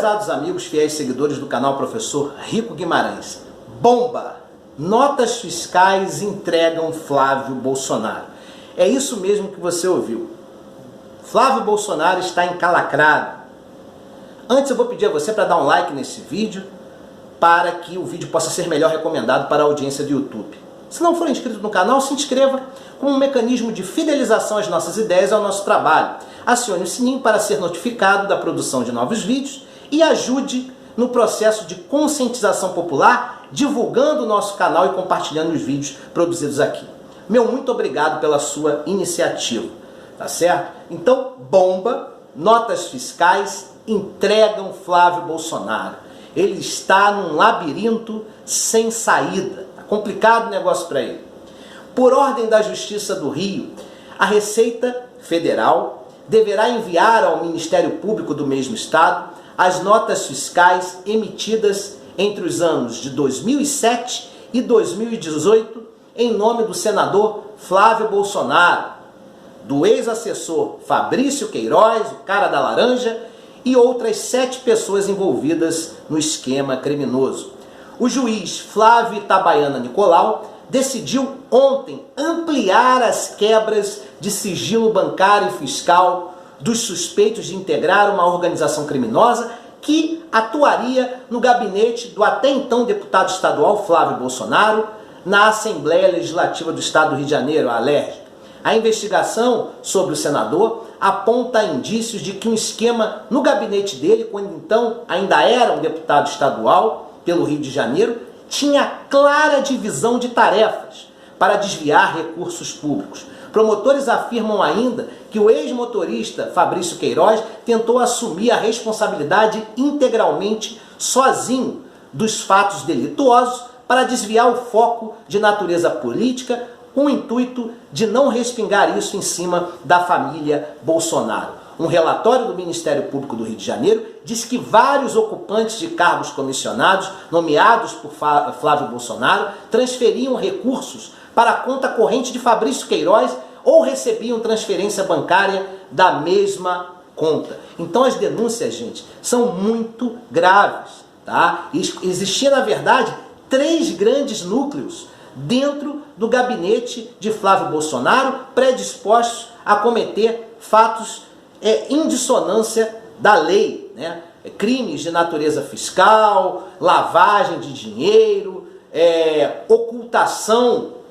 Prezados amigos, fiéis seguidores do canal Professor Rico Guimarães, bomba! Notas fiscais entregam Flávio Bolsonaro. É isso mesmo que você ouviu. Flávio Bolsonaro está encalacrado. Antes eu vou pedir a você para dar um like nesse vídeo, para que o vídeo possa ser melhor recomendado para a audiência do YouTube. Se não for inscrito no canal, se inscreva como um mecanismo de fidelização às nossas ideias e ao nosso trabalho. Acione o sininho para ser notificado da produção de novos vídeos e ajude no processo de conscientização popular, divulgando o nosso canal e compartilhando os vídeos produzidos aqui. Meu muito obrigado pela sua iniciativa, tá certo? Então, bomba, notas fiscais entregam Flávio Bolsonaro. Ele está num labirinto sem saída. Tá complicado o negócio para ele. Por ordem da Justiça do Rio, a Receita Federal deverá enviar ao Ministério Público do mesmo estado as notas fiscais emitidas entre os anos de 2007 e 2018 em nome do senador Flávio Bolsonaro, do ex-assessor Fabrício Queiroz, o cara da laranja, e outras 7 pessoas envolvidas no esquema criminoso. O juiz Flávio Itabaiana Nicolau decidiu ontem ampliar as quebras de sigilo bancário e fiscal dos suspeitos de integrar uma organização criminosa que atuaria no gabinete do até então deputado estadual Flávio Bolsonaro na Assembleia Legislativa do Estado do Rio de Janeiro, a ALERJ. A investigação sobre o senador aponta indícios de que um esquema no gabinete dele, quando então ainda era um deputado estadual pelo Rio de Janeiro, tinha clara divisão de tarefas para desviar recursos públicos. Promotores afirmam ainda que o ex-motorista Fabrício Queiroz tentou assumir a responsabilidade integralmente sozinho dos fatos delituosos para desviar o foco de natureza política com o intuito de não respingar isso em cima da família Bolsonaro. Um relatório do Ministério Público do Rio de Janeiro diz que vários ocupantes de cargos comissionados, nomeados por Flávio Bolsonaro, transferiam recursos para a conta corrente de Fabrício Queiroz ou recebiam transferência bancária da mesma conta. Então as denúncias, gente, são muito graves, tá? Existia, na verdade, 3 grandes núcleos dentro do gabinete de Flávio Bolsonaro, predispostos a cometer fatos em dissonância da lei, né? Crimes de natureza fiscal, lavagem de dinheiro, ocultação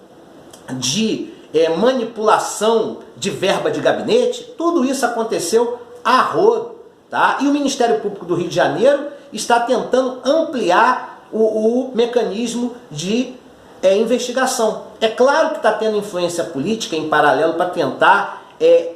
de manipulação de verba de gabinete. Tudo isso aconteceu a rodo, tá? E o Ministério Público do Rio de Janeiro está tentando ampliar o mecanismo de investigação. É claro que está tendo influência política em paralelo para tentar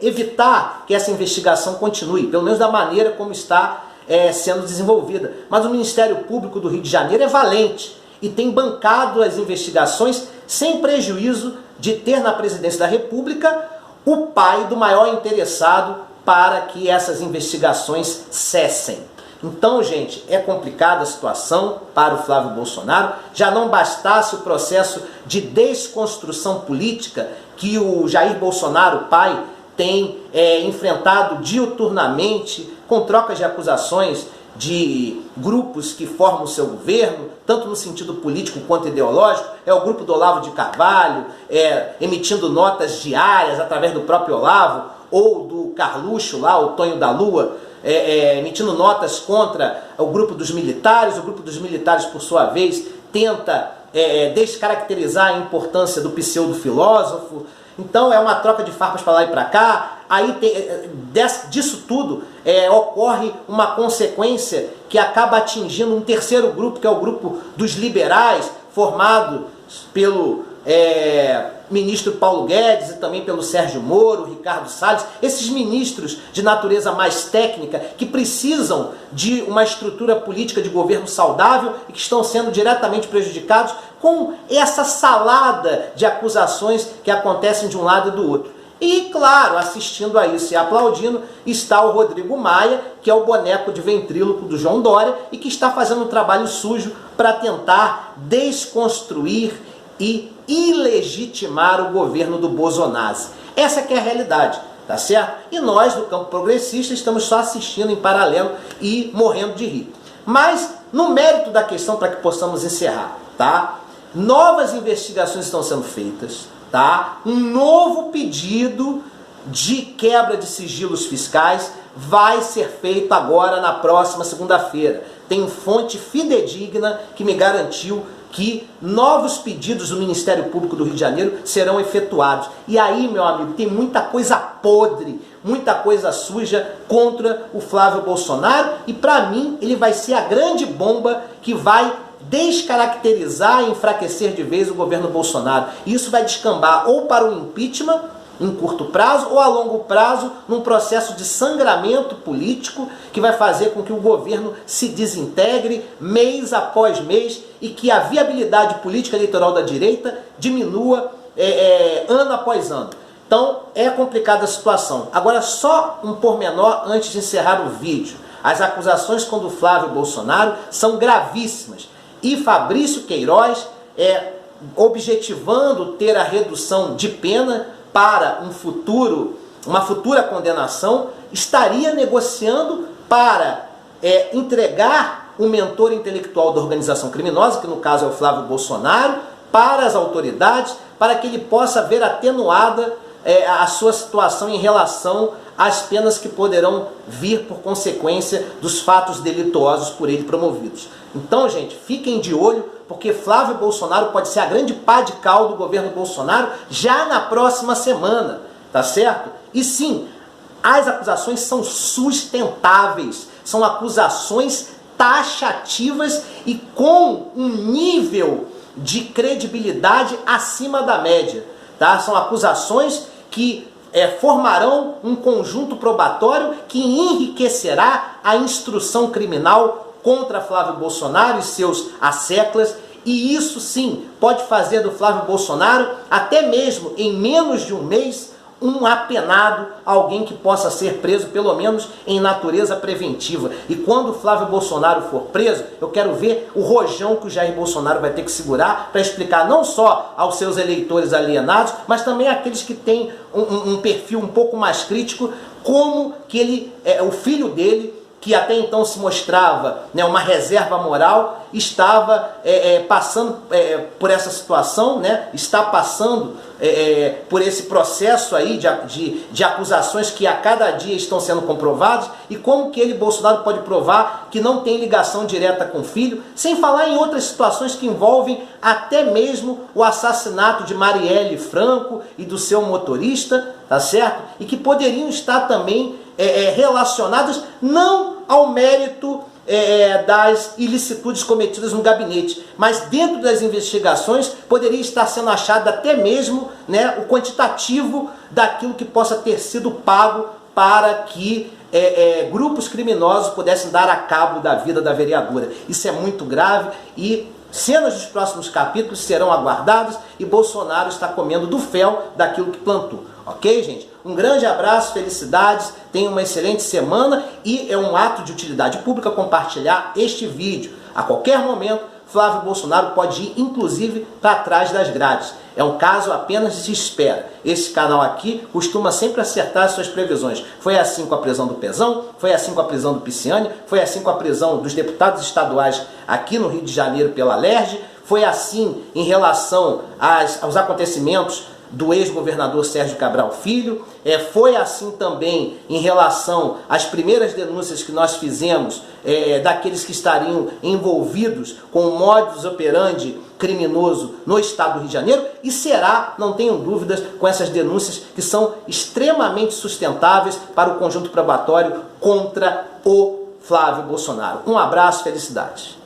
evitar que essa investigação continue, pelo menos da maneira como está sendo desenvolvida. Mas o Ministério Público do Rio de Janeiro é valente e tem bancado as investigações sem prejuízo de ter na presidência da República o pai do maior interessado para que essas investigações cessem. Então, gente, é complicada a situação para o Flávio Bolsonaro. Já não bastasse o processo de desconstrução política que o Jair Bolsonaro, pai, tem enfrentado diuturnamente, com trocas de acusações de grupos que formam o seu governo, tanto no sentido político quanto ideológico. É o grupo do Olavo de Carvalho, emitindo notas diárias através do próprio Olavo, ou do Carluxo lá, o Tonho da Lua, emitindo notas contra o grupo dos militares. O grupo dos militares, por sua vez, tenta descaracterizar a importância do pseudo-filósofo. Então é uma troca de farpas para lá e para cá. Aí disso tudo ocorre uma consequência que acaba atingindo um terceiro grupo, que é o grupo dos liberais, formado pelo ministro Paulo Guedes e também pelo Sérgio Moro, Ricardo Salles. Esses ministros de natureza mais técnica que precisam de uma estrutura política de governo saudável e que estão sendo diretamente prejudicados com essa salada de acusações que acontecem de um lado e do outro. E, claro, assistindo a isso e aplaudindo, está o Rodrigo Maia, que é o boneco de ventríloco do João Dória e que está fazendo um trabalho sujo para tentar desconstruir e ilegitimar o governo do Bolsonaro. Essa que é a realidade. tá certo? E nós, do campo progressista, estamos só assistindo em paralelo e morrendo de rir. Mas, no mérito da questão, para que possamos encerrar, tá? Novas investigações estão sendo feitas, tá? Um novo pedido de quebra de sigilos fiscais vai ser feito agora na próxima segunda-feira. Tem fonte fidedigna que me garantiu que novos pedidos do Ministério Público do Rio de Janeiro serão efetuados. E aí, meu amigo, tem muita coisa podre, muita coisa suja contra o Flávio Bolsonaro, e para mim ele vai ser a grande bomba que vai descaracterizar e enfraquecer de vez o governo Bolsonaro. E isso vai descambar ou para o impeachment em curto prazo ou a longo prazo num processo de sangramento político que vai fazer com que o governo se desintegre mês após mês e que a viabilidade política eleitoral da direita diminua ano após ano. Então é complicada a situação. Agora só um pormenor antes de encerrar o vídeo. As acusações contra o Flávio Bolsonaro são gravíssimas e Fabrício Queiroz objetivando ter a redução de pena para uma futura condenação, estaria negociando para entregar o mentor intelectual da organização criminosa, que no caso é o Flávio Bolsonaro, para as autoridades, para que ele possa ver atenuada a sua situação em relação às penas que poderão vir por consequência dos fatos delituosos por ele promovidos. Então, gente, fiquem de olho, porque Flávio Bolsonaro pode ser a grande pá de cal do governo Bolsonaro já na próxima semana, tá certo? E sim, as acusações são sustentáveis, são acusações taxativas e com um nível de credibilidade acima da média, tá? São acusações que formarão um conjunto probatório que enriquecerá a instrução criminal contra Flávio Bolsonaro e seus asseclas, e isso sim pode fazer do Flávio Bolsonaro, até mesmo em menos de um mês, um apenado, alguém que possa ser preso, pelo menos em natureza preventiva. E quando o Flávio Bolsonaro for preso, eu quero ver o rojão que o Jair Bolsonaro vai ter que segurar para explicar não só aos seus eleitores alienados, mas também àqueles que têm um perfil um pouco mais crítico, como que o filho dele, que até então se mostrava uma reserva moral, estava passando por essa situação, está passando por esse processo aí de acusações que a cada dia estão sendo comprovadas, e como que ele, Bolsonaro, pode provar que não tem ligação direta com o filho, sem falar em outras situações que envolvem até mesmo o assassinato de Marielle Franco e do seu motorista, tá certo? E que poderiam estar também relacionadas não ao mérito das ilicitudes cometidas no gabinete, mas dentro das investigações poderia estar sendo achado até mesmo o quantitativo daquilo que possa ter sido pago para que grupos criminosos pudessem dar a cabo da vida da vereadora. Isso é muito grave e cenas dos próximos capítulos serão aguardadas, e Bolsonaro está comendo do fel daquilo que plantou. Ok, gente? Um grande abraço, felicidades, tenham uma excelente semana, e é um ato de utilidade pública compartilhar este vídeo. A qualquer momento, Flávio Bolsonaro pode ir, inclusive, para trás das grades. É um caso apenas de espera. Esse canal aqui costuma sempre acertar as suas previsões. Foi assim com a prisão do Pezão, foi assim com a prisão do Pisciani, foi assim com a prisão dos deputados estaduais aqui no Rio de Janeiro pela LERJ, foi assim em relação aos acontecimentos do ex-governador Sérgio Cabral Filho, foi assim também em relação às primeiras denúncias que nós fizemos daqueles que estariam envolvidos com o modus operandi criminoso no estado do Rio de Janeiro, e será, não tenham dúvidas, com essas denúncias que são extremamente sustentáveis para o conjunto probatório contra o Flávio Bolsonaro. Um abraço, felicidades.